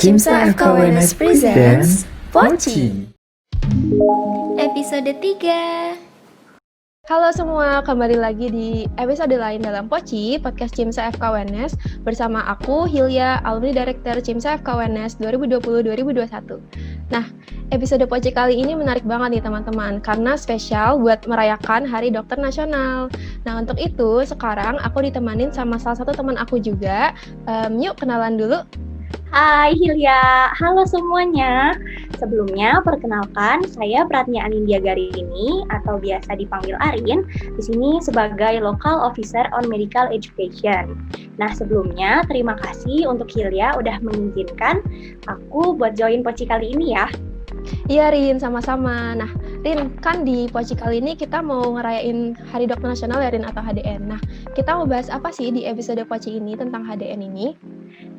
Cimsa FKWNS presents Poci. Episode 3. Halo semua, kembali lagi di episode lain dalam Poci, podcast Cimsa FKWNS bersama aku, Hilya, Alumni Director Cimsa FKWNS 2020-2021. Nah, episode Poci kali ini menarik banget nih teman-teman, karena spesial buat merayakan Hari Dokter Nasional. Nah, untuk itu, sekarang aku ditemanin sama salah satu teman aku juga. Yuk kenalan dulu. Hai Hilya, halo semuanya. Sebelumnya perkenalkan, saya Pratnya Anindya Garini atau biasa dipanggil Arin. Di sini sebagai Local Officer on Medical Education. Nah sebelumnya terima kasih untuk Hilya udah mengizinkan aku buat join Poci kali ini ya. Iya Rin, sama-sama. Nah Rin, kan di Poci kali ini kita mau ngerayain Hari Dokter Nasional ya Rin atau HDN. Nah kita mau bahas apa sih di episode Poci ini tentang HDN ini?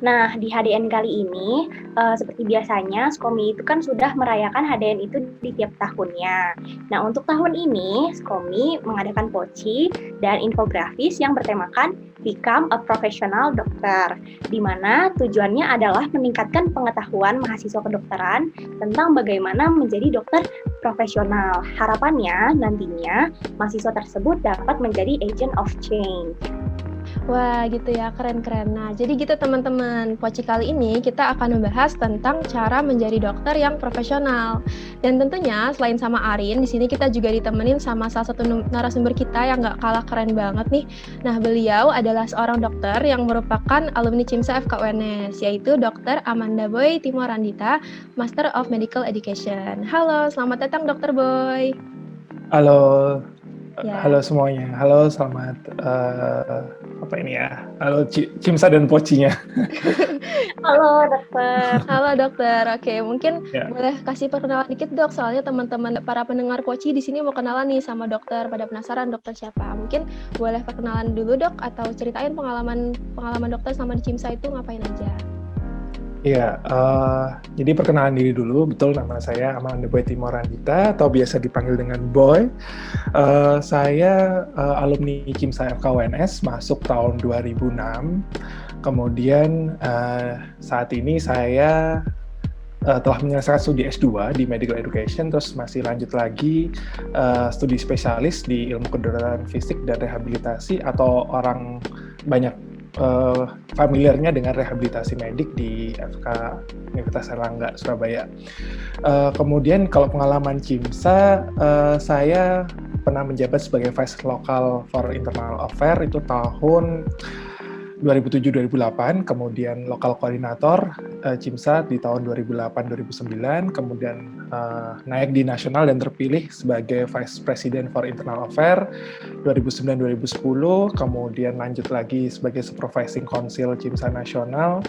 Nah, di HDN kali ini, seperti biasanya, Skomi itu kan sudah merayakan HDN itu di tiap tahunnya. Nah, untuk tahun ini, Skomi mengadakan poci dan infografis yang bertemakan Become a Professional Doctor, di mana tujuannya adalah meningkatkan pengetahuan mahasiswa kedokteran tentang bagaimana menjadi dokter profesional. Harapannya, nantinya, mahasiswa tersebut dapat menjadi agent of change. Wah gitu ya, keren-keren. Nah jadi gitu teman-teman, Poci kali ini kita akan membahas tentang cara menjadi dokter yang profesional. Dan tentunya selain sama Arin, di sini kita juga ditemenin sama salah satu narasumber kita yang gak kalah keren banget nih. Nah beliau adalah seorang dokter yang merupakan alumni Cimsa FKWNS, yaitu Dr. Amanda Boy Timorandita, Master of Medical Education. Halo, selamat datang Dr. Boy. Halo, Ya. halo semuanya. Halo, selamat Halo Cimsa dan Pocinya. Halo dokter. Halo dokter. Oke, mungkin Ya. boleh kasih perkenalan dikit dok, soalnya teman-teman para pendengar Poci di sini mau kenalan nih sama dokter, pada penasaran dokter siapa. Mungkin boleh perkenalan dulu dok, atau ceritain pengalaman dokter sama di Cimsa itu ngapain aja. Iya, jadi perkenalan diri dulu. Betul, nama saya Amanda Boy Timorandita atau biasa dipanggil dengan Boy. Saya alumni Cimsa FKWNS, masuk tahun 2006. Kemudian saat ini saya telah menyelesaikan studi S2 di Medical Education, terus masih lanjut lagi studi spesialis di ilmu kedokteran fisik dan rehabilitasi, atau orang banyak familiarnya dengan rehabilitasi medik di FK Universitas Airlangga, Surabaya. Kemudian kalau pengalaman Cimsa, saya pernah menjabat sebagai Vice Local for Internal Affairs itu tahun 2007-2008, kemudian lokal koordinator Cimsa di tahun 2008-2009, kemudian naik di nasional dan terpilih sebagai Vice President for Internal Affairs 2009-2010, kemudian lanjut lagi sebagai Supervising Council Cimsa Nasional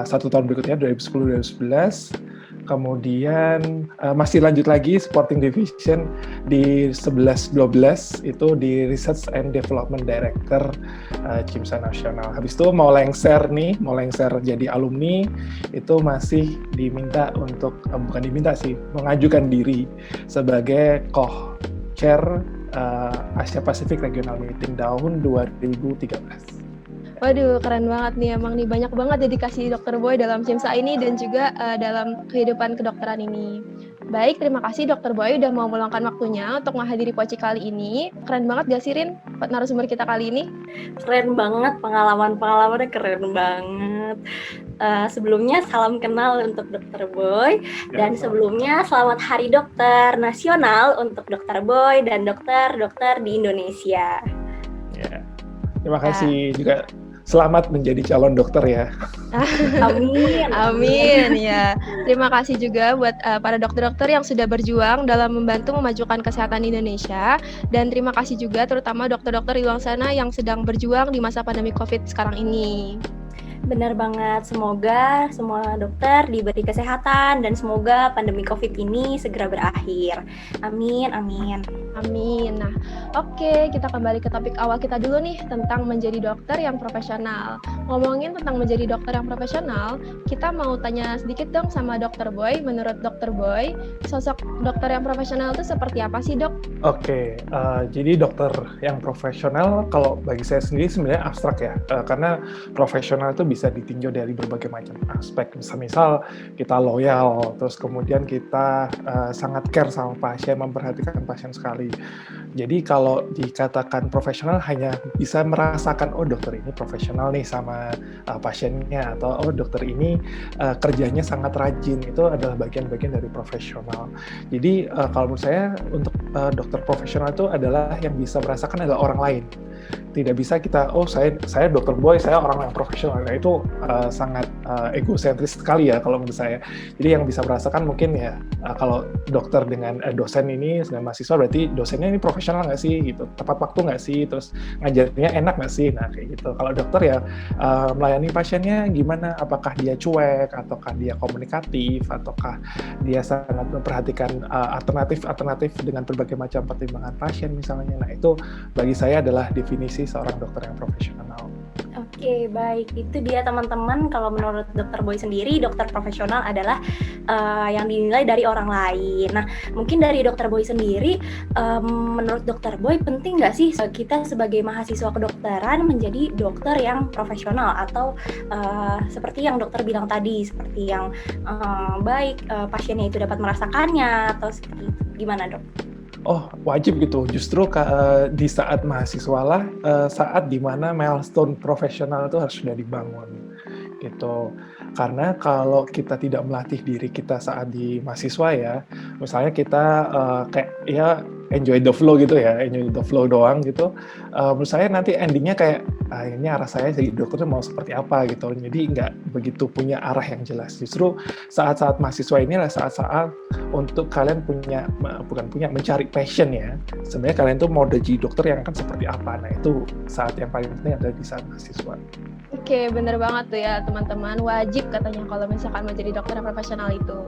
satu tahun berikutnya 2010-2011. Kemudian masih lanjut lagi supporting division di 11-12 itu di Research and Development Director Cimsa Nasional. Habis itu mau lengser jadi alumni, itu masih diminta untuk bukan diminta sih, mengajukan diri sebagai co-chair Asia Pacific Regional Meeting tahun 2013. Waduh, keren banget nih, emang nih banyak banget dedikasi Dr. Boy dalam Cimsa ini dan juga dalam kehidupan kedokteran ini. Baik, terima kasih Dr. Boy udah mau meluangkan waktunya untuk menghadiri Poci kali ini. Keren banget gak sih Rin, narasumber kita kali ini? Keren banget, pengalamannya keren banget. Sebelumnya salam kenal untuk Dr. Boy, dan sebelumnya selamat Hari Dokter Nasional untuk Dr. Boy dan dokter-dokter di Indonesia. Ya. Terima kasih juga. Selamat menjadi calon dokter ya. Amin. Amin ya. Terima kasih juga buat para dokter-dokter yang sudah berjuang dalam membantu memajukan kesehatan Indonesia, dan terima kasih juga terutama dokter-dokter di luar sana yang sedang berjuang di masa pandemi COVID sekarang ini. Benar banget, semoga semua dokter diberi kesehatan dan semoga pandemi COVID ini segera berakhir. Amin, amin. Amin. Nah, oke, kita kembali ke topik awal kita dulu nih tentang menjadi dokter yang profesional. Ngomongin tentang menjadi dokter yang profesional, kita mau tanya sedikit dong sama Dr. Boy. Menurut Dr. Boy, sosok dokter yang profesional itu seperti apa sih, Dok? Oke, jadi dokter yang profesional kalau bagi saya sendiri sebenarnya abstrak ya, karena profesional itu bisa ditinjau dari berbagai macam aspek. Misal kita loyal, terus kemudian kita sangat care sama pasien, memperhatikan pasien sekali. Jadi kalau dikatakan profesional hanya bisa merasakan, oh dokter ini profesional nih sama pasiennya, atau oh dokter ini kerjanya sangat rajin, itu adalah bagian-bagian dari profesional. Jadi kalau menurut saya untuk dokter profesional itu adalah yang bisa merasakan adalah orang lain. Tidak bisa kita, oh saya dokter boy, saya orang yang profesional. Nah itu sangat egosentris sekali ya kalau menurut saya. Jadi yang bisa merasakan mungkin ya kalau dokter dengan dosen ini dengan mahasiswa, berarti dosennya ini profesional nggak sih gitu, tepat waktu nggak sih, terus ngajarnya enak nggak sih, nah kayak gitu. Kalau dokter ya melayani pasiennya gimana, apakah dia cuek, ataukah dia komunikatif, ataukah dia sangat memperhatikan alternatif dengan berbagai macam pertimbangan pasien misalnya. Nah itu bagi saya adalah definisi seorang dokter yang profesional. Oke, baik. Itu dia teman-teman. Kalau menurut Dokter Boy sendiri, dokter profesional adalah yang dinilai dari orang lain. Nah, mungkin dari Dokter Boy sendiri, menurut Dokter Boy penting nggak sih kita sebagai mahasiswa kedokteran menjadi dokter yang profesional, atau seperti yang dokter bilang tadi, seperti yang baik pasiennya itu dapat merasakannya, atau seperti itu. Gimana, Dok? Oh, wajib gitu. Justru di saat mahasiswa lah, saat dimana milestone profesional itu harus sudah dibangun gitu. Karena kalau kita tidak melatih diri kita saat di mahasiswa ya, misalnya kita kayak ya enjoy the flow gitu ya, enjoy the flow doang gitu. Menurut saya nanti endingnya kayak ini arah saya jadi dokternya mau seperti apa gitu. Jadi nggak begitu punya arah yang jelas. Justru saat-saat mahasiswa ini adalah saat-saat untuk kalian mencari passion ya. Sebenarnya kalian tuh mau jadi dokter yang akan seperti apa. Nah itu saat yang paling penting adalah di saat mahasiswa. Oke, bener banget tuh ya teman-teman, wajib katanya kalau misalkan mau jadi dokter yang profesional itu.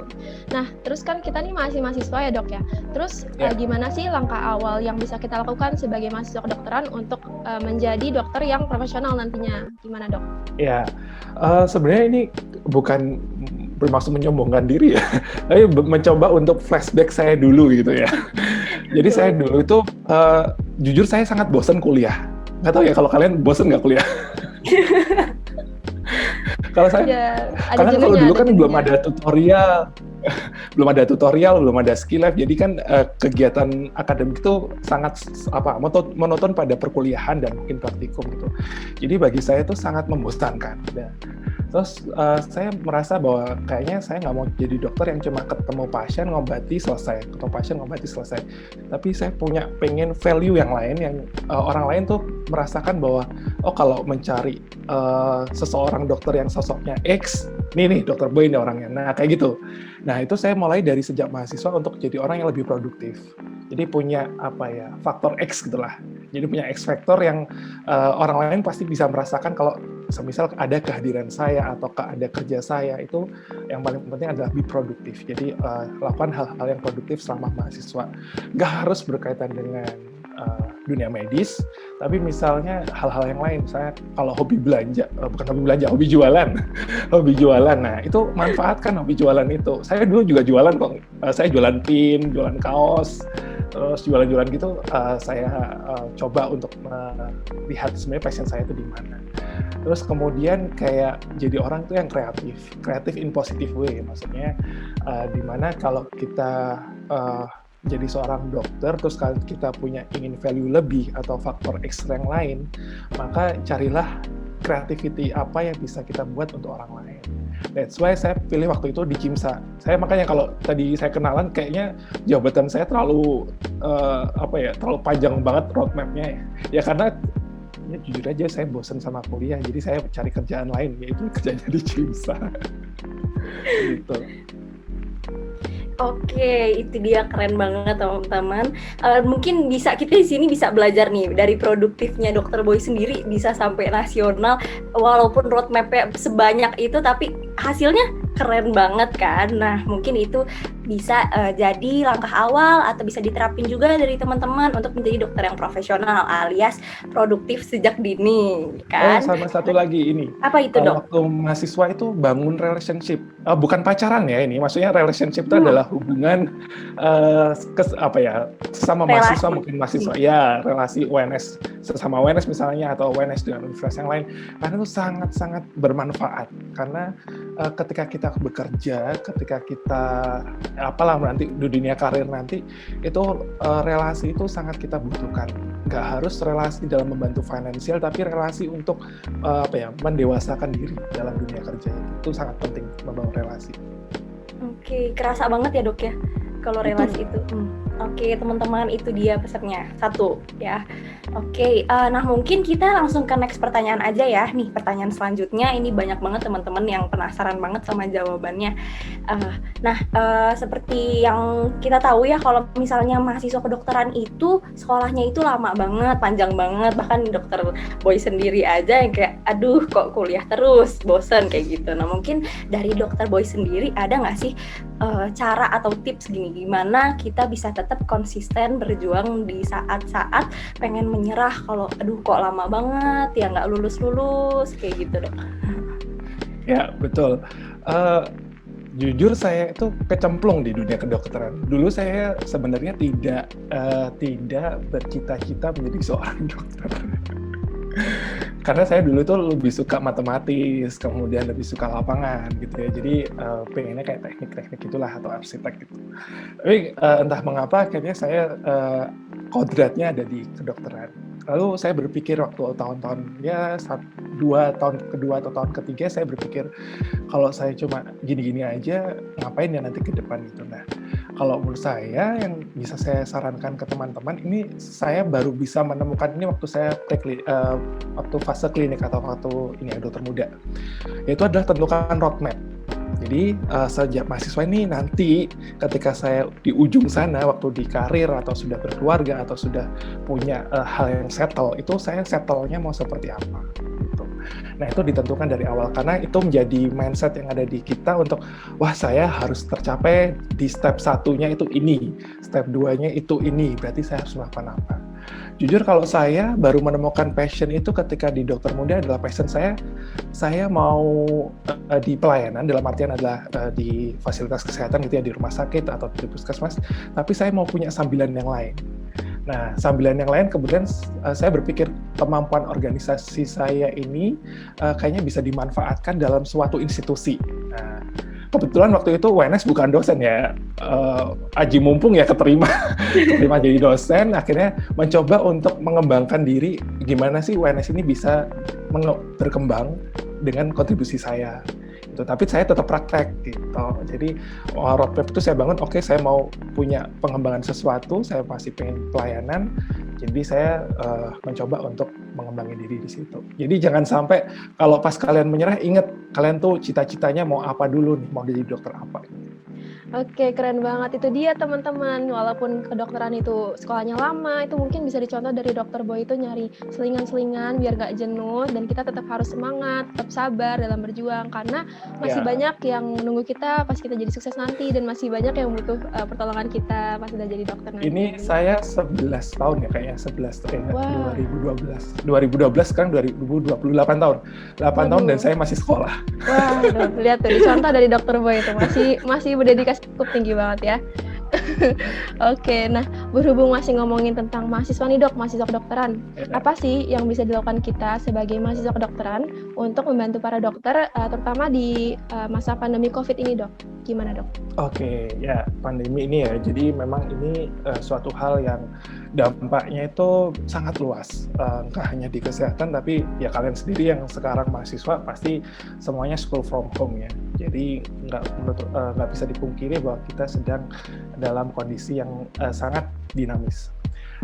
Nah, terus kan kita nih masih mahasiswa ya dok ya, terus gimana sih langkah awal yang bisa kita lakukan sebagai mahasiswa kedokteran untuk menjadi dokter yang profesional nantinya, gimana dok? Ya, sebenarnya ini bukan bermaksud menyombongkan diri ya, tapi mencoba untuk flashback saya dulu gitu ya. Jadi saya dulu itu, jujur saya sangat bosan kuliah. Nggak tahu ya kalau kalian bosan nggak kuliah? Kalau saya, ya, karena kalau dulu kan belum ada tutorial, belum ada skill lab, jadi kan kegiatan akademik itu sangat monoton pada perkuliahan dan mungkin praktikum gitu. Jadi bagi saya itu sangat membosankan. Terus saya merasa bahwa kayaknya saya nggak mau jadi dokter yang cuma ketemu pasien ngobati selesai, tapi saya pengen value yang lain, yang orang lain tuh merasakan bahwa oh kalau mencari seseorang dokter yang sosoknya X, nih dokter Boy ini orangnya, nah kayak gitu. Nah itu saya mulai dari sejak mahasiswa untuk jadi orang yang lebih produktif. Jadi punya faktor X gitulah. Jadi punya X factor yang orang lain pasti bisa merasakan kalau semisal ada kehadiran saya atau ada kerja saya, itu yang paling penting adalah be produktif. Jadi lakukan hal-hal yang produktif selama mahasiswa. Nggak harus berkaitan dengan dunia medis, tapi misalnya hal-hal yang lain, misalnya kalau hobi jualan, nah itu manfaatkan hobi jualan itu. Saya dulu juga jualan kok, saya jualan pin, jualan kaos, terus jualan-jualan gitu, saya coba untuk melihat sebenarnya passion saya itu di mana. Terus kemudian kayak jadi orang tuh yang kreatif in positive way, maksudnya di mana kalau kita jadi seorang dokter, terus kalau kita ingin value lebih atau faktor ekstra yang lain, maka carilah creativity apa yang bisa kita buat untuk orang lain. That's why saya pilih waktu itu di CIMSA. Saya makanya kalau tadi saya kenalan, kayaknya jabatan saya terlalu terlalu panjang banget roadmap-nya. Ya karena ya jujur aja saya bosan sama kuliah, jadi saya cari kerjaan lain, yaitu kerjanya di CIMSA. Gitu. Oke, itu dia, keren banget teman-teman. Mungkin kita di sini bisa belajar nih dari produktifnya Dokter Boy sendiri, bisa sampai nasional, walaupun roadmap-nya sebanyak itu, tapi hasilnya keren banget kan. Nah, mungkin itu bisa jadi langkah awal atau bisa diterapin juga dari teman-teman untuk menjadi dokter yang profesional alias produktif sejak dini, Oh, kan? sama satu lagi ini. Apa itu, Dok? Waktu mahasiswa itu bangun relationship. Bukan pacaran ya ini, maksudnya relationship itu adalah hubungan sesama Relasi. mahasiswa, mungkin mahasiswa ya, relasi UNS sesama UNS misalnya atau UNS dengan universitas yang lain. Karena itu sangat-sangat bermanfaat karena ketika kita bekerja, ketika kita nanti di dunia karir nanti itu relasi itu sangat kita butuhkan. Nggak harus relasi dalam membantu finansial, tapi relasi untuk mendewasakan diri dalam dunia kerja itu sangat penting membangun relasi. Oke, kerasa banget ya, Dok ya kalau relasi itu. Oke, teman-teman, itu dia pesannya. 1 ya. Oke, nah mungkin kita langsung ke next pertanyaan aja ya. Nih, pertanyaan selanjutnya ini banyak banget teman-teman yang penasaran banget sama jawabannya. Seperti yang kita tahu ya, kalau misalnya mahasiswa kedokteran itu sekolahnya itu lama banget, panjang banget. Bahkan dokter Boy sendiri aja yang kayak, aduh kok kuliah terus, bosen kayak gitu. Nah mungkin dari dokter Boy sendiri ada nggak sih cara atau tips gimana kita bisa tetap konsisten berjuang di saat-saat pengen menyerah kalau aduh kok lama banget ya nggak lulus kayak gitu, Dok? Ya betul. Jujur saya itu kecemplung di dunia kedokteran. Dulu saya sebenarnya tidak bercita-cita menjadi seorang dokter. Karena saya dulu tuh lebih suka matematis, kemudian lebih suka lapangan gitu ya. Jadi pengennya kayak teknik-teknik itulah atau arsitek gitu. Tapi entah mengapa akhirnya saya kodratnya ada di kedokteran. Lalu saya berpikir waktu tahun-tahun ya 2 tahun kedua atau tahun ketiga saya berpikir kalau saya cuma gini-gini aja ngapain ya nanti ke depan gitu. Nah, kalau menurut saya yang bisa saya sarankan ke teman-teman ini saya baru bisa menemukan ini waktu saya waktu fase klinik atau waktu ini dokter muda. Yaitu adalah tentukan roadmap. Jadi sejak mahasiswa ini nanti ketika saya di ujung sana waktu di karir atau sudah berkeluarga atau sudah punya hal yang settle, itu saya settle-nya mau seperti apa gitu. Nah itu ditentukan dari awal karena itu menjadi mindset yang ada di kita untuk wah saya harus tercapai di step 1-nya itu ini, step 2-nya itu ini, berarti saya harus melakukan apa. Jujur kalau saya baru menemukan passion itu ketika di dokter muda adalah passion saya mau di pelayanan dalam artian adalah di fasilitas kesehatan gitu ya, di rumah sakit atau di puskesmas, tapi saya mau punya sambilan yang lain. Nah, sambilan yang lain kemudian saya berpikir kemampuan organisasi saya ini kayaknya bisa dimanfaatkan dalam suatu institusi. Nah, kebetulan waktu itu UNS bukan dosen ya, aji mumpung ya keterima jadi dosen, akhirnya mencoba untuk mengembangkan diri gimana sih UNS ini bisa berkembang dengan kontribusi saya. Tapi saya tetap praktek gitu. Jadi roadmap itu saya bangun, oke saya mau punya pengembangan sesuatu, saya masih pengen pelayanan, jadi saya mencoba untuk mengembangin diri di situ. Jadi jangan sampai kalau pas kalian menyerah, ingat kalian tuh cita-citanya mau apa dulu nih, mau jadi dokter apa. Oke, keren banget. Itu dia teman-teman. Walaupun kedokteran itu sekolahnya lama, itu mungkin bisa dicontoh dari dokter Boy itu nyari selingan-selingan biar gak jenuh, dan kita tetap harus semangat, tetap sabar dalam berjuang, karena masih banyak yang menunggu kita pas kita jadi sukses nanti, dan masih banyak yang butuh pertolongan kita pas udah jadi dokter nanti. Ini saya 11 tahun ya kayaknya, 11 tahun, 2012 sekarang 2028 tahun. 8 tahun dan saya masih sekolah. Wah, lihat tuh, dicontoh dari dokter Boy itu masih berdedikasi cukup tinggi banget ya. Oke, nah berhubung masih ngomongin tentang mahasiswa nih Dok, mahasiswa kedokteran, apa sih yang bisa dilakukan kita sebagai mahasiswa kedokteran untuk membantu para dokter, terutama di masa pandemi COVID ini Dok? Gimana Dok? Oke, ya pandemi ini ya, jadi memang ini suatu hal yang dampaknya itu sangat luas, nggak hanya di kesehatan, tapi ya kalian sendiri yang sekarang mahasiswa pasti semuanya school from home ya. Jadi nggak bisa dipungkiri bahwa kita sedang dalam kondisi yang sangat dinamis.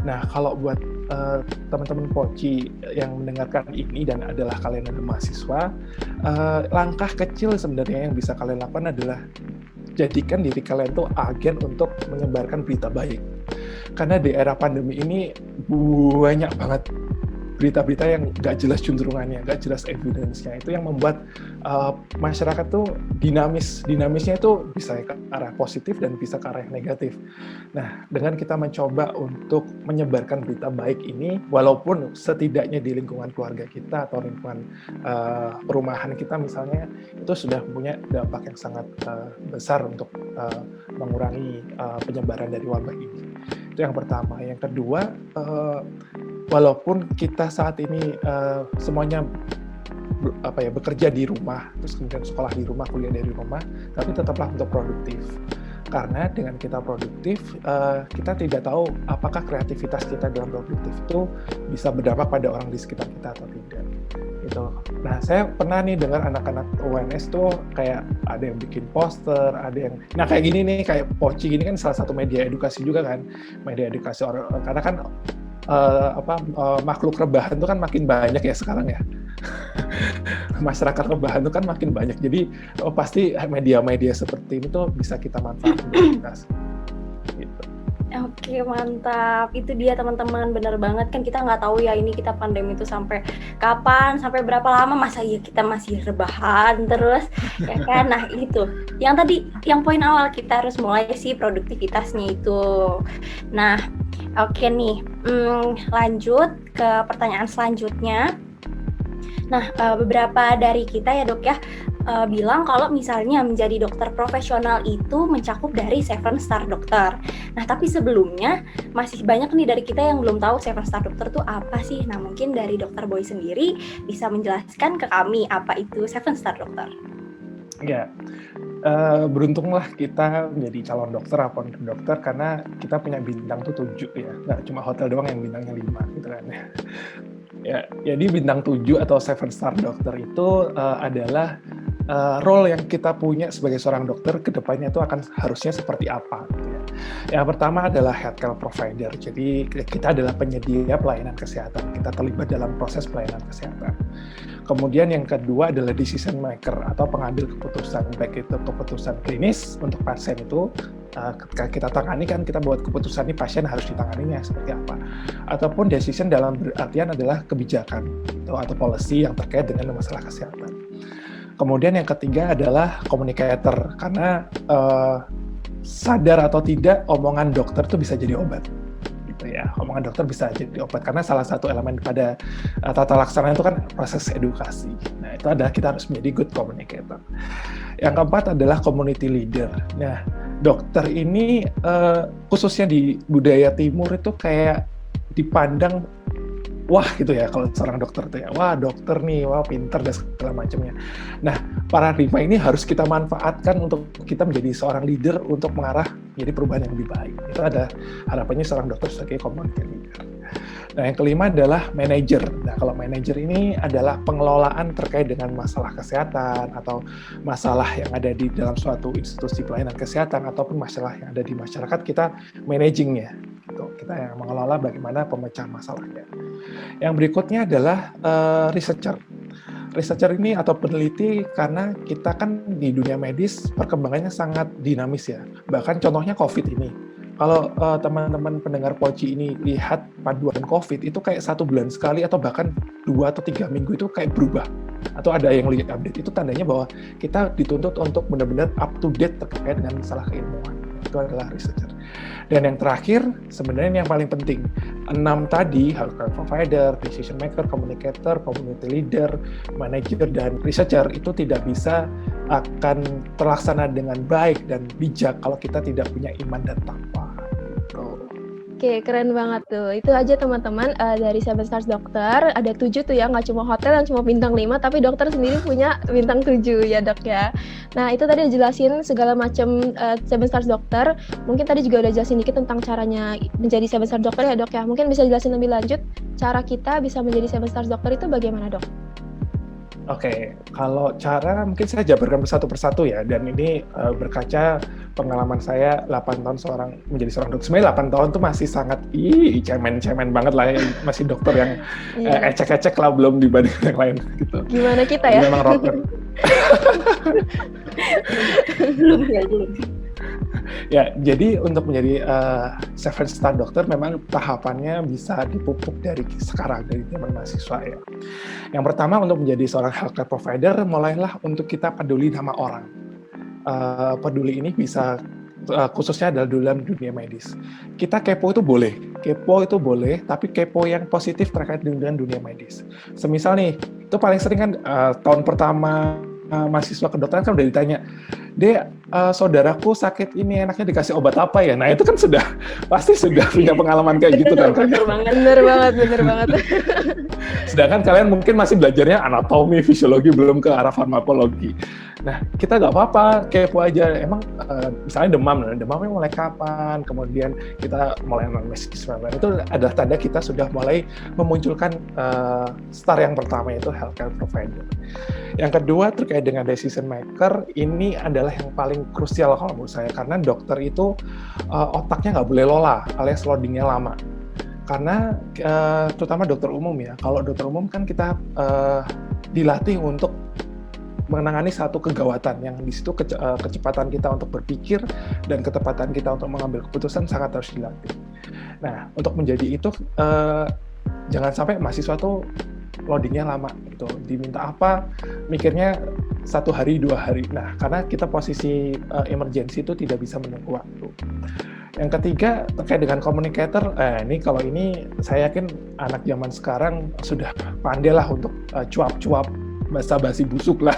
Nah, kalau buat teman-teman Poci yang mendengarkan ini dan adalah kalian adalah mahasiswa, langkah kecil sebenarnya yang bisa kalian lakukan adalah jadikan diri kalian tuh agen untuk menyebarkan berita baik. Karena di era pandemi ini banyak banget berita-berita yang nggak jelas juntrungannya, nggak jelas evidence-nya. Itu yang membuat masyarakat tuh dinamisnya itu bisa ke arah positif dan bisa ke arah yang negatif. Nah, dengan kita mencoba untuk menyebarkan berita baik ini, walaupun setidaknya di lingkungan keluarga kita atau lingkungan perumahan kita misalnya, itu sudah punya dampak yang sangat besar untuk mengurangi penyebaran dari wabah ini. Itu yang pertama. Yang kedua, walaupun kita saat ini semuanya bekerja di rumah, terus kemudian sekolah di rumah, kuliah dari rumah, tapi tetaplah untuk produktif. Karena dengan kita produktif, kita tidak tahu apakah kreativitas kita dalam produktif itu bisa berdampak pada orang di sekitar kita atau tidak. Gitu. Nah, saya pernah nih dengar anak-anak UNS tuh kayak ada yang bikin poster, ada yang, nah kayak gini nih, kayak Poci gini kan salah satu media edukasi juga kan, media edukasi orang, karena kan makhluk rebahan itu kan makin banyak ya sekarang ya. Masyarakat rebahan itu kan makin banyak, jadi pasti media-media seperti ini tuh bisa kita manfaatkan untuk edukasi. Gitu. Oke, mantap. Itu dia teman-teman, bener banget kan kita nggak tahu ya ini kita pandemi itu sampai kapan, sampai berapa lama, masa ya kita masih rebahan terus, ya kan? Nah itu, yang tadi, yang poin awal kita harus mulai sih produktivitasnya itu. Nah, oke nih, lanjut ke pertanyaan selanjutnya. Nah, beberapa dari kita ya dok ya, bilang kalau misalnya menjadi dokter profesional itu mencakup dari 7-star dokter. Nah, tapi sebelumnya masih banyak nih dari kita yang belum tahu 7-star dokter itu apa sih. Nah, mungkin dari Dr. Boy sendiri bisa menjelaskan ke kami apa itu 7-star dokter. Ya, beruntunglah kita menjadi calon dokter atau dokter karena kita punya bintang tuh 7 ya, nggak cuma hotel doang yang bintangnya 5 gitu kan ya. Ya, jadi bintang 7 atau 7-star dokter itu adalah role yang kita punya sebagai seorang dokter ke depannya itu akan harusnya seperti apa gitu ya. Yang pertama adalah healthcare provider. Jadi kita adalah penyedia pelayanan kesehatan. Kita terlibat dalam proses pelayanan kesehatan. Kemudian yang kedua adalah decision maker atau pengambil keputusan, baik itu keputusan klinis untuk pasien itu ketika kita tangani kan kita buat keputusan ini pasien harus ditanganinya seperti apa, ataupun decision dalam artian adalah kebijakan atau policy yang terkait dengan masalah kesehatan. Kemudian yang ketiga adalah communicator, karena sadar atau tidak omongan dokter itu bisa jadi obat. Gitu ya, omongan dokter bisa jadi obat karena salah satu elemen pada tata laksana itu kan proses edukasi. Nah, itu adalah kita harus menjadi good communicator. Yang keempat adalah community leader. Nah, dokter ini khususnya di budaya timur itu kayak dipandang wah gitu ya kalau seorang dokter tuh ya, wah dokter nih, wah pinter dan segala macamnya. Nah, paradigma ini harus kita manfaatkan untuk kita menjadi seorang leader untuk mengarah menjadi perubahan yang lebih baik. Itu ada harapannya seorang dokter sebagai community leader. Nah, yang kelima adalah manajer. Nah, kalau manajer ini adalah pengelolaan terkait dengan masalah kesehatan atau masalah yang ada di dalam suatu institusi pelayanan kesehatan ataupun masalah yang ada di masyarakat, kita managingnya. Gitu. Kita yang mengelola bagaimana pemecahan masalahnya. Yang berikutnya adalah researcher. Researcher ini atau peneliti karena kita kan di dunia medis perkembangannya sangat dinamis ya. Bahkan contohnya COVID ini. Kalau teman-teman pendengar Poci ini lihat panduan COVID itu kayak 1 bulan sekali atau bahkan 2 atau 3 minggu itu kayak berubah. Atau ada yang lihat update, itu tandanya bahwa kita dituntut untuk benar-benar up to date terkait dengan masalah keilmuan. Itu adalah researcher. Dan yang terakhir, sebenarnya yang paling penting, 6 tadi, healthcare provider, decision maker, communicator, community leader, manager, dan researcher itu tidak bisa akan terlaksana dengan baik dan bijak kalau kita tidak punya iman dan takwa. Oke, keren banget tuh. Itu aja teman-teman dari 7-star dokter. Ada 7 tuh ya, nggak cuma hotel yang cuma bintang 5, tapi dokter sendiri punya bintang 7 ya dok ya. Nah, itu tadi jelasin segala macam 7-star dokter. Mungkin tadi juga udah jelasin dikit tentang caranya menjadi 7-star dokter ya dok ya. Mungkin bisa jelasin lebih lanjut, cara kita bisa menjadi 7-star dokter itu bagaimana dok? Oke, kalau cara mungkin saya jabarkan satu persatu ya, dan ini berkaca pengalaman saya 8 tahun menjadi seorang dokter. Sebenarnya 8 tahun tuh masih sangat cemen-cemen banget lah ya, masih dokter yang ecek-ecek lah, belum dibanding yang lain gitu. Gimana kita ya? Memang dokter. belum. Ya, jadi untuk menjadi 7-star dokter memang tahapannya bisa dipupuk dari sekarang, dari zaman mahasiswa ya. Yang pertama untuk menjadi seorang healthcare provider, mulailah untuk kita peduli sama orang. Peduli ini bisa khususnya adalah dalam dunia medis. Kita kepo itu boleh, tapi kepo yang positif terkait dengan dunia medis. Semisal nih, itu paling sering kan tahun pertama mahasiswa kedokteran kan udah ditanya, "Dek, saudaraku sakit ini, enaknya dikasih obat apa ya?" Nah itu kan pasti sudah punya pengalaman kayak gitu kan. Bener banget. Sedangkan kalian mungkin masih belajarnya anatomi, fisiologi, belum ke arah farmakologi. Nah, kita nggak apa-apa, kepo aja. Emang misalnya demamnya mulai kapan? Kemudian kita mulai anamnesis. Itu adalah tanda kita sudah mulai memunculkan star yang pertama, yaitu healthcare provider. Yang kedua terkait dengan decision maker, ini adalah yang paling krusial kalau menurut saya, karena dokter itu otaknya nggak boleh lola, alias loadingnya lama. Karena terutama dokter umum ya, kalau dokter umum kan kita dilatih untuk menangani satu kegawatan yang di situ kecepatan kita untuk berpikir dan ketepatan kita untuk mengambil keputusan sangat harus dilatih. Nah, untuk menjadi itu jangan sampai mahasiswa tuh loadingnya lama gitu, diminta apa mikirnya 1 hari 2 hari. Nah, karena kita posisi emergency itu tidak bisa menunggu waktu. Yang ketiga terkait dengan communicator, kalau ini saya yakin anak zaman sekarang sudah pandai lah untuk cuap-cuap, basa-basi busuk lah.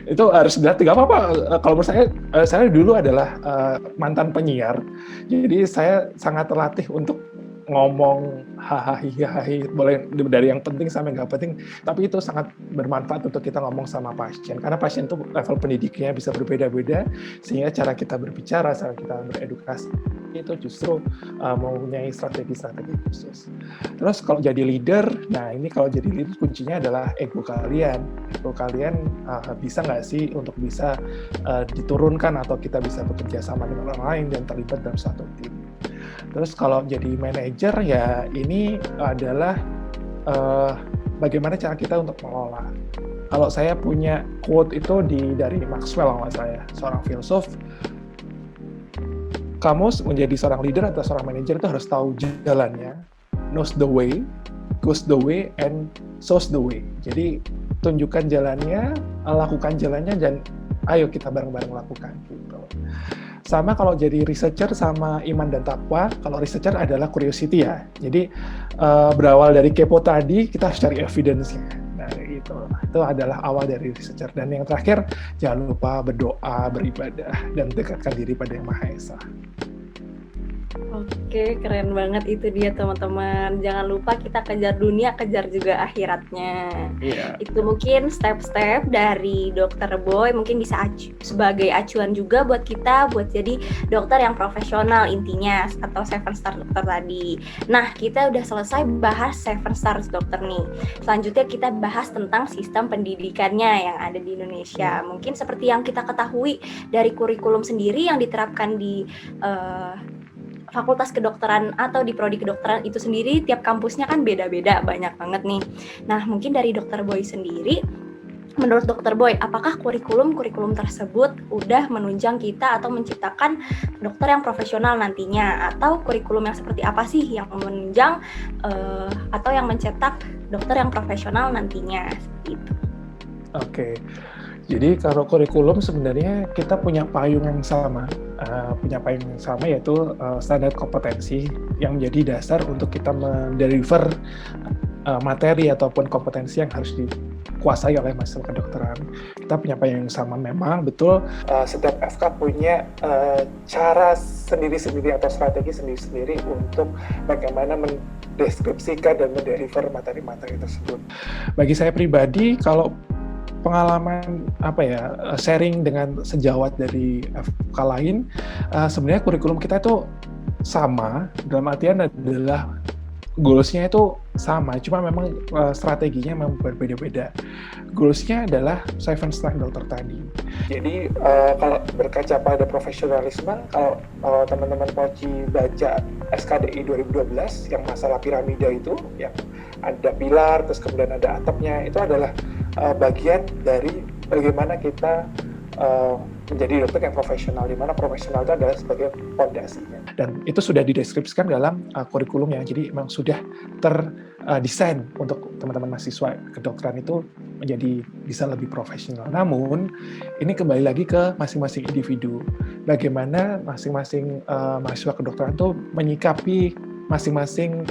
Itu harus dilatih, nggak apa-apa. Kalau menurut saya dulu adalah mantan penyiar, jadi saya sangat terlatih untuk ngomong hahaha, boleh dari yang penting sampai nggak penting, tapi itu sangat bermanfaat untuk kita ngomong sama pasien, karena pasien itu level pendidiknya bisa berbeda-beda, sehingga cara kita berbicara, cara kita beredukasi itu justru mempunyai strategi-strategi khusus. Terus kalau jadi leader, nah ini kalau jadi leader kuncinya adalah ego kalian. Ego kalian bisa nggak sih untuk bisa diturunkan atau kita bisa bekerja sama dengan orang lain dan terlibat dalam satu tim. Terus kalau jadi manajer ya ini adalah bagaimana cara kita untuk mengelola. Kalau saya punya quote itu dari Maxwell kalau saya, seorang filsuf, kamu menjadi seorang leader atau seorang manajer itu harus tahu jalannya, knows the way, goes the way, and shows the way. Jadi tunjukkan jalannya, lakukan jalannya, dan ayo kita bareng-bareng lakukan gitu. Sama kalau jadi researcher sama iman dan takwa, kalau researcher adalah curiosity ya. Jadi berawal dari kepo tadi, kita harus cari evidence-nya. Nah itu adalah awal dari researcher. Dan yang terakhir, jangan lupa berdoa, beribadah, dan dekatkan diri pada Yang Maha Esa. Oke, keren banget itu dia teman-teman. Jangan lupa kita kejar dunia, kejar juga akhiratnya. Yeah. Itu mungkin step-step dari Dokter Boy, mungkin bisa sebagai acuan juga buat kita buat jadi dokter yang profesional intinya, atau 7-star dokter tadi. Nah, kita udah selesai bahas 7-star dokter nih. Selanjutnya kita bahas tentang sistem pendidikannya yang ada di Indonesia. Mungkin seperti yang kita ketahui dari kurikulum sendiri yang diterapkan di fakultas kedokteran atau di prodi kedokteran itu sendiri, tiap kampusnya kan beda-beda, banyak banget nih. Nah, mungkin dari Dokter Boy sendiri, menurut Dokter Boy, apakah kurikulum tersebut udah menunjang kita atau menciptakan dokter yang profesional nantinya? Atau kurikulum yang seperti apa sih yang menunjang atau yang mencetak dokter yang profesional nantinya? Seperti itu. Oke. Jadi kalau kurikulum sebenarnya kita punya payung yang sama, yaitu standar kompetensi yang menjadi dasar untuk kita mendeliver materi ataupun kompetensi yang harus dikuasai oleh mahasiswa kedokteran. Kita punya payung yang sama memang, betul. Setiap FK punya cara sendiri-sendiri atau strategi sendiri-sendiri untuk bagaimana mendeskripsikan dan mendeliver materi-materi tersebut. Bagi saya pribadi, kalau pengalaman sharing dengan sejawat dari FK lain, sebenarnya kurikulum kita itu sama, dalam artian adalah goals-nya itu sama, cuma memang strateginya memang berbeda-beda. Goals-nya adalah 7-star dokter tadi. Jadi kalau berkaca pada profesionalisme, kalau teman-teman Poci baca SKDI 2012 yang masalah piramida itu, yang ada pilar, terus kemudian ada atapnya, itu adalah bagian dari bagaimana kita menjadi dokter yang profesional, di mana profesional itu adalah sebagai fondasinya. Dan itu sudah dideskripsikan dalam kurikulumnya, jadi memang sudah terdesain untuk teman-teman mahasiswa kedokteran itu menjadi bisa lebih profesional. Namun, ini kembali lagi ke masing-masing individu. Bagaimana masing-masing mahasiswa kedokteran itu menyikapi masing-masing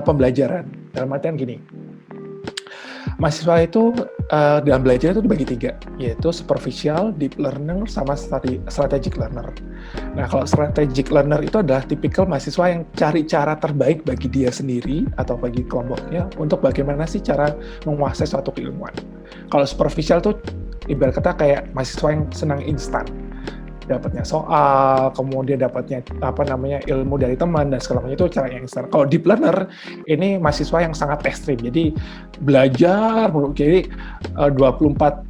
pembelajaran. Dalam artian gini, mahasiswa itu dalam belajar itu dibagi 3, yaitu superficial, deep learner, sama strategic learner. Nah, kalau strategic learner itu adalah tipikal mahasiswa yang cari cara terbaik bagi dia sendiri atau bagi kelompoknya untuk bagaimana sih cara menguasai suatu keilmuan. Kalau superficial itu ibarat kata kayak mahasiswa yang senang instan, dapatnya soal, kemudian dapatnya ilmu dari teman dan segala macam, itu cara yang instan. Kalau deep learner ini mahasiswa yang sangat ekstrim, jadi belajar, jadi 24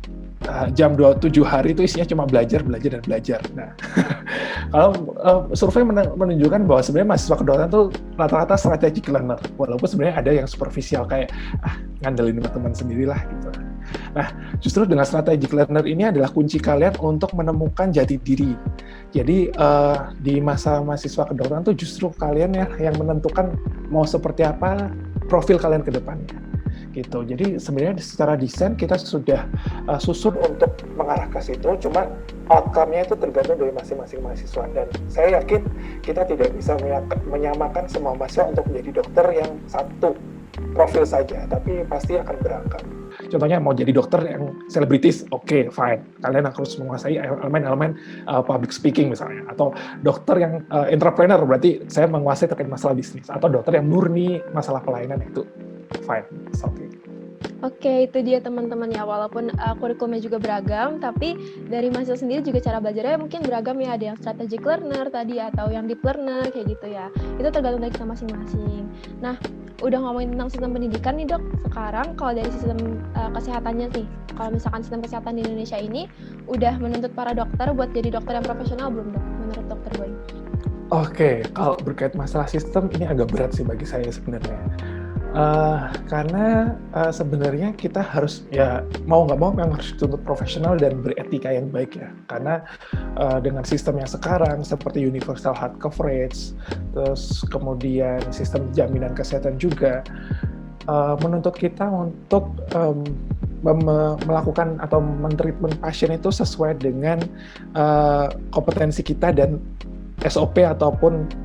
jam 27 hari itu isinya cuma belajar. Nah, kalau survei menunjukkan bahwa sebenarnya mahasiswa kedokteran itu rata-rata strategic learner, walaupun sebenarnya ada yang superficial kayak ngandelin teman sendirilah gitu. Nah, justru dengan strategic learner ini adalah kunci kalian untuk menemukan jati diri. Jadi di masa mahasiswa kedokteran itu justru kalian ya yang menentukan mau seperti apa profil kalian ke depannya. Gitu. Jadi sebenarnya secara desain kita sudah susun untuk mengarah ke situ, cuma outcome-nya itu tergantung dari masing-masing mahasiswa. Dan saya yakin kita tidak bisa menyamakan semua mahasiswa untuk menjadi dokter yang satu profil saja, tapi pasti akan beragam. Contohnya mau jadi dokter yang selebritis, oke, fine. Kalian harus menguasai elemen-elemen public speaking misalnya. Atau dokter yang entrepreneur, berarti saya menguasai terkait masalah bisnis. Atau dokter yang murni masalah pelayanan, itu fine, it's okay. Oke, itu dia teman-teman ya. Walaupun kurikulumnya juga beragam, tapi dari mahasiswa sendiri juga cara belajarnya mungkin beragam ya. Ada yang strategic learner tadi atau yang deep learner kayak gitu ya. Itu tergantung dari kita masing-masing. Nah, udah ngomongin tentang sistem pendidikan nih dok. Sekarang kalau dari sistem kesehatannya sih, kalau misalkan sistem kesehatan di Indonesia ini udah menuntut para dokter buat jadi dokter yang profesional belum dok? Menurut dokter Boy? Oke, kalau berkait masalah sistem ini agak berat sih bagi saya sebenarnya. Karena sebenarnya kita harus ya mau nggak mau memang harus dituntut profesional dan beretika yang baik ya. Karena dengan sistem yang sekarang seperti universal health coverage, terus kemudian sistem jaminan kesehatan juga menuntut kita untuk melakukan atau mentreatment pasien itu sesuai dengan kompetensi kita dan SOP ataupun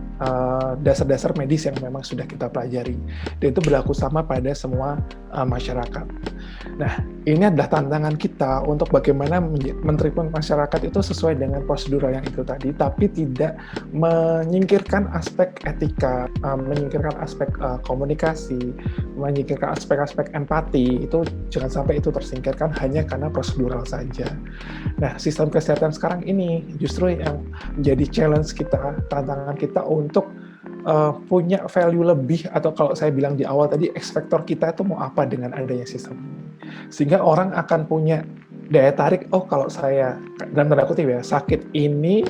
dasar-dasar medis yang memang sudah kita pelajari, dan itu berlaku sama pada semua masyarakat. Nah, ini adalah tantangan kita untuk bagaimana mentreatment masyarakat itu sesuai dengan prosedural yang itu tadi, tapi tidak menyingkirkan aspek etika, menyingkirkan aspek komunikasi, menyingkirkan aspek-aspek empati. Itu jangan sampai itu tersingkirkan hanya karena prosedural saja. Nah, sistem kesehatan sekarang ini justru yang menjadi challenge kita, tantangan kita untuk punya value lebih, atau kalau saya bilang di awal tadi, X factor kita itu mau apa dengan adanya sistem ini. Sehingga orang akan punya daya tarik, oh kalau saya, dalam tanda kutip ya, sakit ini,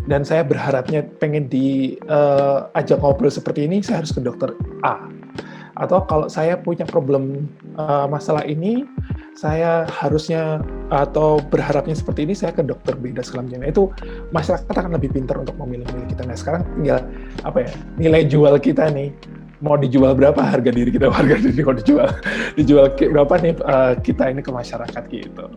dan saya berharapnya pengen diajak ngobrol seperti ini, saya harus ke dokter A. Atau kalau saya punya problem masalah ini, saya harusnya atau berharapnya seperti ini, saya ke dokter B dan segala macamnya. Itu masyarakat akan lebih pintar untuk memilih-milih kita. Nah, sekarang tinggal nilai jual kita nih, mau dijual berapa harga diri kita, harga diri kalau dijual berapa nih kita ini ke masyarakat gitu.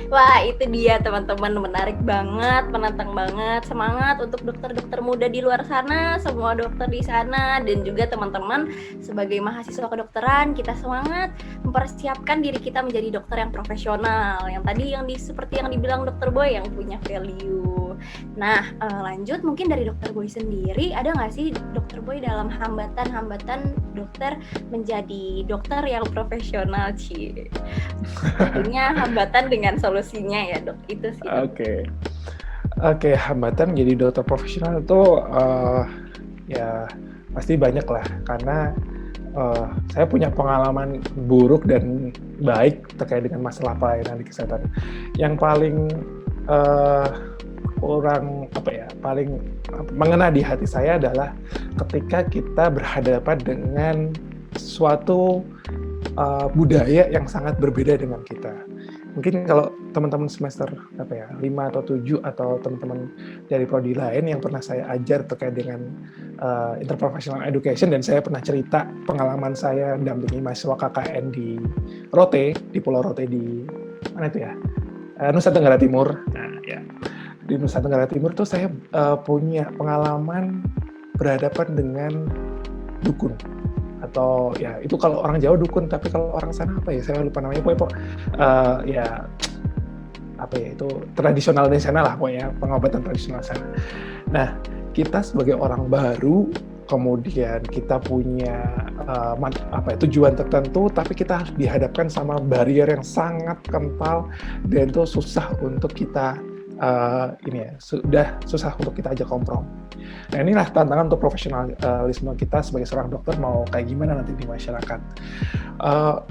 Wah, itu dia teman-teman, menarik banget, menantang banget. Semangat untuk dokter-dokter muda di luar sana, semua dokter di sana, dan juga teman-teman sebagai mahasiswa kedokteran, kita semangat mempersiapkan diri kita menjadi dokter yang profesional. Yang tadi seperti yang dibilang dokter Boy, yang punya value. Nah, lanjut mungkin dari dokter Boy sendiri, ada nggak sih dokter Boy dalam hambatan-hambatan dokter menjadi dokter yang profesional, Ci? Tentunya hambatan dengan solusinya ya dok, itu sih dok. Oke, hambatan jadi dokter profesional itu ya pasti banyak lah, karena saya punya pengalaman buruk dan baik terkait dengan masalah pelayanan di kesehatan. Yang paling paling mengena di hati saya adalah ketika kita berhadapan dengan suatu budaya yang sangat berbeda dengan kita. mungkin kalau teman-teman semester 5 atau 7 atau teman-teman dari prodi lain yang pernah saya ajar terkait dengan interprofessional education, dan saya pernah cerita pengalaman saya dampingi mahasiswa KKN di Rote, di Pulau Rote di mana itu ya? Nusa Tenggara Timur. Nah, ya. Di Nusa Tenggara Timur tuh saya punya pengalaman berhadapan dengan dukun, atau ya itu kalau orang Jawa dukun, tapi kalau orang sana apa ya, saya lupa namanya, ya apa ya, itu tradisional di sana lah, pokoknya pengobatan tradisional sana. Nah, kita sebagai orang baru, kemudian kita punya tujuan tertentu, tapi kita harus dihadapkan sama barrier yang sangat kental, dan itu susah untuk kita sudah susah untuk kita ajak kompromi. Nah, inilah tantangan untuk profesionalisme kita sebagai seorang dokter mau kayak gimana nanti di masyarakat.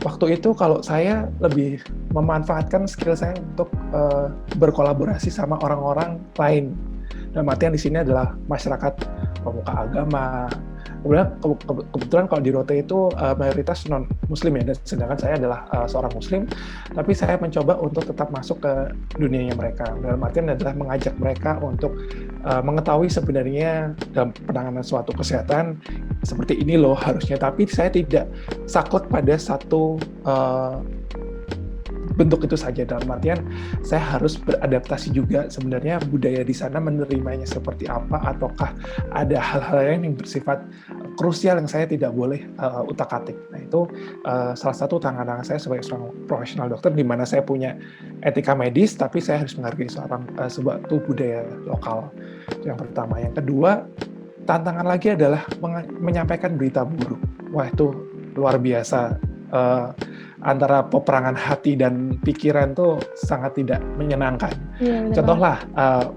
Waktu itu kalau saya lebih memanfaatkan skill saya untuk berkolaborasi sama orang-orang lain. Dalam artian di sini adalah masyarakat, pemuka agama. Kebetulan kalau di Rote itu mayoritas non-muslim ya, dan sedangkan saya adalah seorang muslim, tapi saya mencoba untuk tetap masuk ke dunianya mereka. Dalam artian adalah mengajak mereka untuk mengetahui sebenarnya dalam penanganan suatu kesehatan seperti ini loh harusnya, tapi saya tidak saklek pada satu bentuk itu saja. Dalam artian saya harus beradaptasi juga sebenarnya budaya di sana menerimanya seperti apa, ataukah ada hal-hal lain yang bersifat krusial yang saya tidak boleh utak-atik. Nah, itu salah satu tantangan saya sebagai seorang profesional dokter, di mana saya punya etika medis tapi saya harus menghargai suatu budaya lokal. Yang pertama. Yang kedua, tantangan lagi adalah menyampaikan berita buruk. Wah, itu luar biasa. Antara peperangan hati dan pikiran tuh sangat tidak menyenangkan. Ya, contohlah,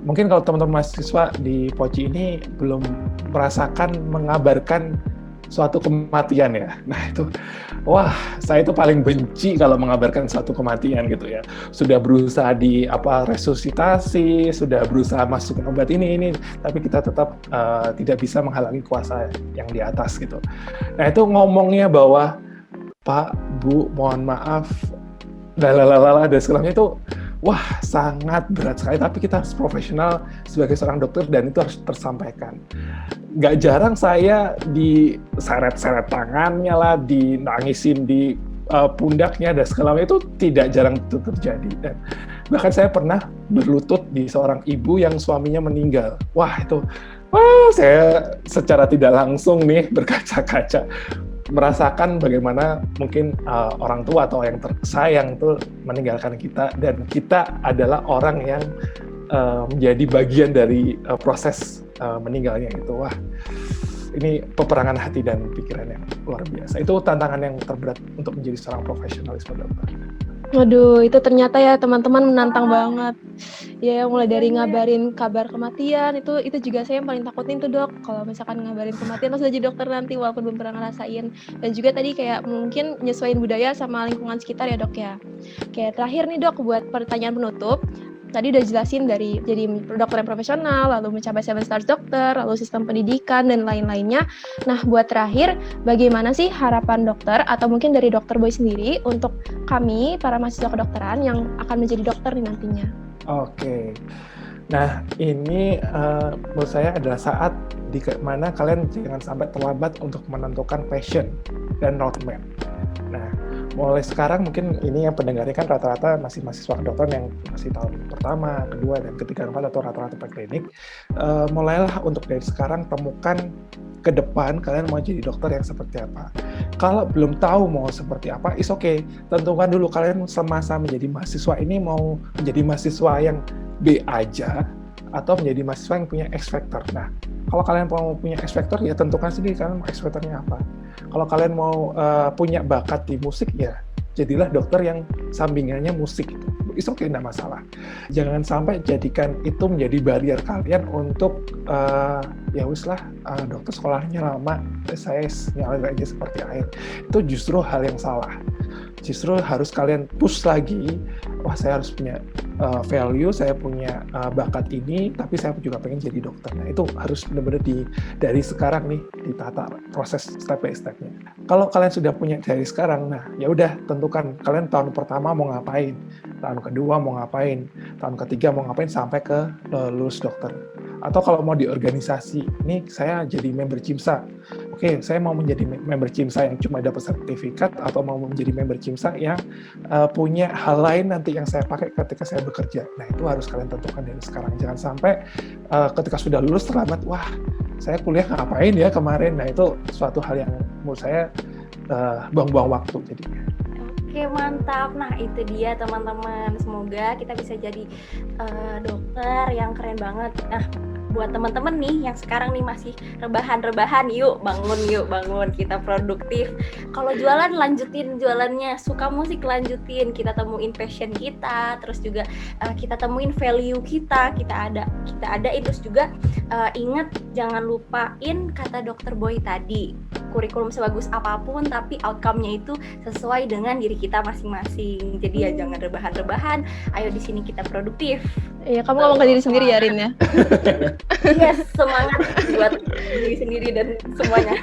mungkin kalau teman-teman mahasiswa di Poci ini belum merasakan mengabarkan suatu kematian ya. Nah itu, wah, saya itu paling benci kalau mengabarkan suatu kematian gitu ya. Sudah berusaha resusitasi, sudah berusaha masukin obat ini, tapi kita tetap tidak bisa menghalangi kuasa yang di atas gitu. Nah itu ngomongnya bahwa Pak, Bu, mohon maaf, dan segalanya itu, wah, sangat berat sekali. Tapi kita harus profesional sebagai seorang dokter, dan itu harus tersampaikan. Nggak jarang saya diseret-seret tangannya lah, dinangisin di pundaknya, dan segalanya itu tidak jarang itu terjadi. Dan bahkan saya pernah berlutut di seorang ibu yang suaminya meninggal. Wah, saya secara tidak langsung nih berkaca-kaca merasakan bagaimana mungkin orang tua atau yang tersayang itu meninggalkan kita, dan kita adalah orang yang menjadi bagian dari proses meninggalnya itu. Wah, ini peperangan hati dan pikiran yang luar biasa. Itu tantangan yang terberat untuk menjadi seorang profesionalis dokter. Waduh, itu ternyata ya teman-teman menantang banget. Ya, mulai dari ngabarin kabar kematian, itu juga saya yang paling takutin tuh, Dok. Kalau misalkan ngabarin kematian pas jadi dokter nanti, walaupun belum pernah ngerasain. Dan juga tadi kayak mungkin nyesuaiin budaya sama lingkungan sekitar ya, Dok ya. Kayak terakhir nih, Dok, buat pertanyaan penutup. Tadi udah jelasin dari jadi dokter yang profesional, lalu mencapai 7 stars dokter, lalu sistem pendidikan, dan lain-lainnya. Nah, buat terakhir, bagaimana sih harapan dokter, atau mungkin dari Dokter Boy sendiri, untuk kami, para mahasiswa kedokteran, yang akan menjadi dokter nih nantinya? Oke. Nah, ini menurut saya adalah saat di mana kalian jangan sampai terlambat untuk menentukan passion dan roadmap. Nah, mulai sekarang mungkin ini yang pendengarnya kan rata-rata masih mahasiswa kedokteran yang masih tahun pertama, kedua, dan ketiga, keempat, atau rata-rata preklinik. Mulailah untuk dari sekarang temukan ke depan kalian mau jadi dokter yang seperti apa. Kalau belum tahu mau seperti apa, is okay. Tentukan dulu kalian semasa menjadi mahasiswa ini mau menjadi mahasiswa yang B aja, atau menjadi mahasiswa yang punya X factor. Nah, kalau kalian mau punya X factor, ya tentukan sendiri kalian mau X factornya apa. Kalau kalian mau punya bakat di musik, ya jadilah dokter yang sampingannya musik. It's okay, tidak masalah. Jangan sampai jadikan itu menjadi barrier kalian untuk ya wis lah, dokter sekolahnya lama, saya ngalir aja seperti air. Itu justru hal yang salah. Justru harus kalian push lagi, wah saya harus punya value, saya punya bakat ini, tapi saya juga pengen jadi dokter. Nah itu harus benar-benar dari sekarang nih ditata proses step by step-nya. Kalau kalian sudah punya dari sekarang, nah ya udah tentukan kalian tahun pertama mau ngapain, tahun kedua mau ngapain, tahun ketiga mau ngapain sampai ke lulus dokter. Atau kalau mau di organisasi, ini saya jadi member CIMSA. Oke, saya mau menjadi member CIMSA yang cuma dapat sertifikat atau mau menjadi member CIMSA yang punya hal lain nanti yang saya pakai ketika saya bekerja. Nah, itu harus kalian tentukan dari sekarang. Jangan sampai ketika sudah lulus terlambat, wah, saya kuliah ngapain ya kemarin. Nah, itu suatu hal yang menurut saya buang-buang waktu jadinya. Oke, mantap. Nah, itu dia teman-teman. Semoga kita bisa jadi dokter yang keren banget. Nah, buat teman-teman nih yang sekarang nih masih rebahan-rebahan, yuk bangun, kita produktif. Kalau jualan, lanjutin jualannya. Suka musik, lanjutin. Kita temuin passion kita, terus juga kita temuin value kita adain. Terus juga ingat, jangan lupain kata Dr. Boy tadi, kurikulum sebagus apapun tapi outcome-nya itu sesuai dengan diri kita masing-masing. Jadi ya jangan rebahan-rebahan, ayo di sini kita produktif. Iya, kamu ngomong ke diri sendiri ya, Rin ya? Yes, semangat buat diri sendiri dan semuanya.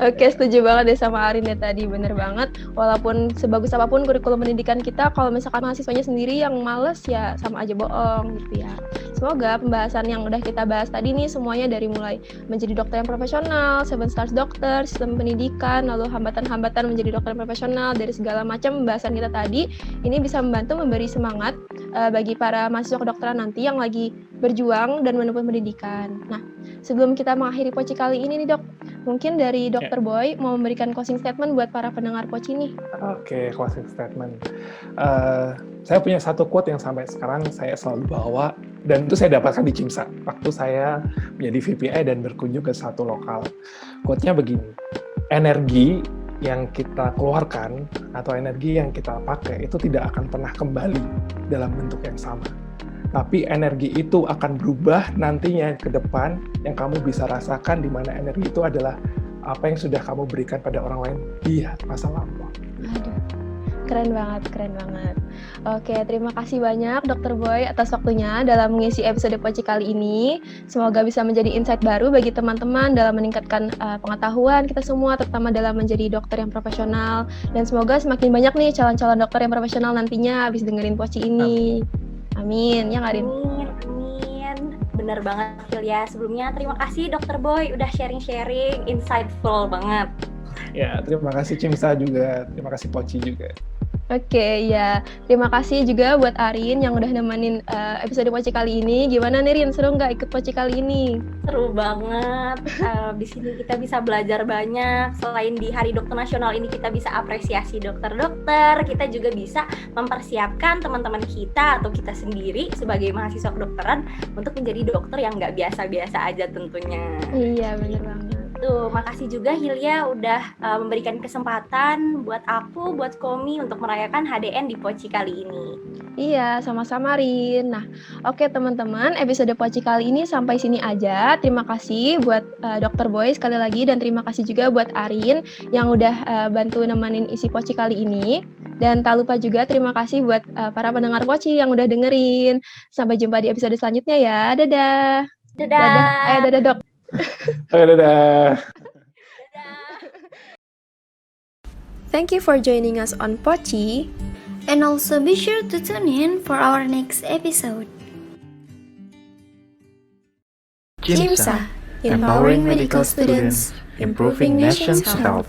Oke, setuju banget deh sama Arin ya tadi, bener banget. Walaupun sebagus apapun kurikulum pendidikan kita, kalau misalkan mahasiswanya sendiri yang males ya sama aja bohong gitu ya. Semoga pembahasan yang udah kita bahas tadi nih semuanya dari mulai menjadi dokter yang profesional, 7 stars dokter, sistem pendidikan, lalu hambatan-hambatan menjadi dokter yang profesional, dari segala macam pembahasan kita tadi, ini bisa membantu memberi semangat bagi para mahasiswa kedokteran nanti yang lagi berjuang dan menempuh pendidikan. Nah, sebelum kita mengakhiri Poci kali ini nih, Dok, mungkin dari Dr. Boy mau memberikan closing statement buat para pendengar Poci nih. Oke, closing statement. Saya punya satu quote yang sampai sekarang saya selalu bawa, dan itu saya dapatkan di CIMSA waktu saya menjadi VPI dan berkunjung ke satu lokal. Quote-nya begini, energi yang kita keluarkan atau energi yang kita pakai itu tidak akan pernah kembali dalam bentuk yang sama. Tapi energi itu akan berubah nantinya ke depan, yang kamu bisa rasakan di mana energi itu adalah apa yang sudah kamu berikan pada orang lain di masa lampau. Aduh, keren banget. Oke, terima kasih banyak Dr. Boy atas waktunya dalam mengisi episode Poci kali ini. Semoga bisa menjadi insight baru bagi teman-teman dalam meningkatkan pengetahuan kita semua, terutama dalam menjadi dokter yang profesional. Dan semoga semakin banyak nih calon-calon dokter yang profesional nantinya habis dengerin Poci ini. Amin, ya nggak, Rin? Amin. Bener banget, Hilya. Sebelumnya terima kasih Dr. Boy udah sharing-sharing, insightful banget. Ya, terima kasih CIMSA juga, terima kasih Poci juga. Oke, ya. Terima kasih juga buat Arin yang udah nemenin episode Poci kali ini. Gimana nih, Rin? Seru nggak ikut Poci kali ini? Seru banget. Di sini kita bisa belajar banyak. Selain di Hari Dokter Nasional ini kita bisa apresiasi dokter-dokter, kita juga bisa mempersiapkan teman-teman kita atau kita sendiri sebagai mahasiswa kedokteran untuk menjadi dokter yang nggak biasa-biasa aja tentunya. Iya, bener banget. Tuh, makasih juga Hilya udah memberikan kesempatan buat aku, buat Komi untuk merayakan HDN di Poci kali ini. Iya, sama-sama, Rin. Nah, oke teman-teman, episode Poci kali ini sampai sini aja. Terima kasih buat Dr. Boy sekali lagi, dan terima kasih juga buat Arin yang udah bantu nemenin isi Poci kali ini. Dan tak lupa juga terima kasih buat para pendengar Poci yang udah dengerin. Sampai jumpa di episode selanjutnya ya. Dadah. Dadah. Ayo dadah, Dok. Oke, dadah. Thank you for joining us on Poci. And also be sure to tune in for our next episode. CIMSA, empowering medical students, improving nation's health.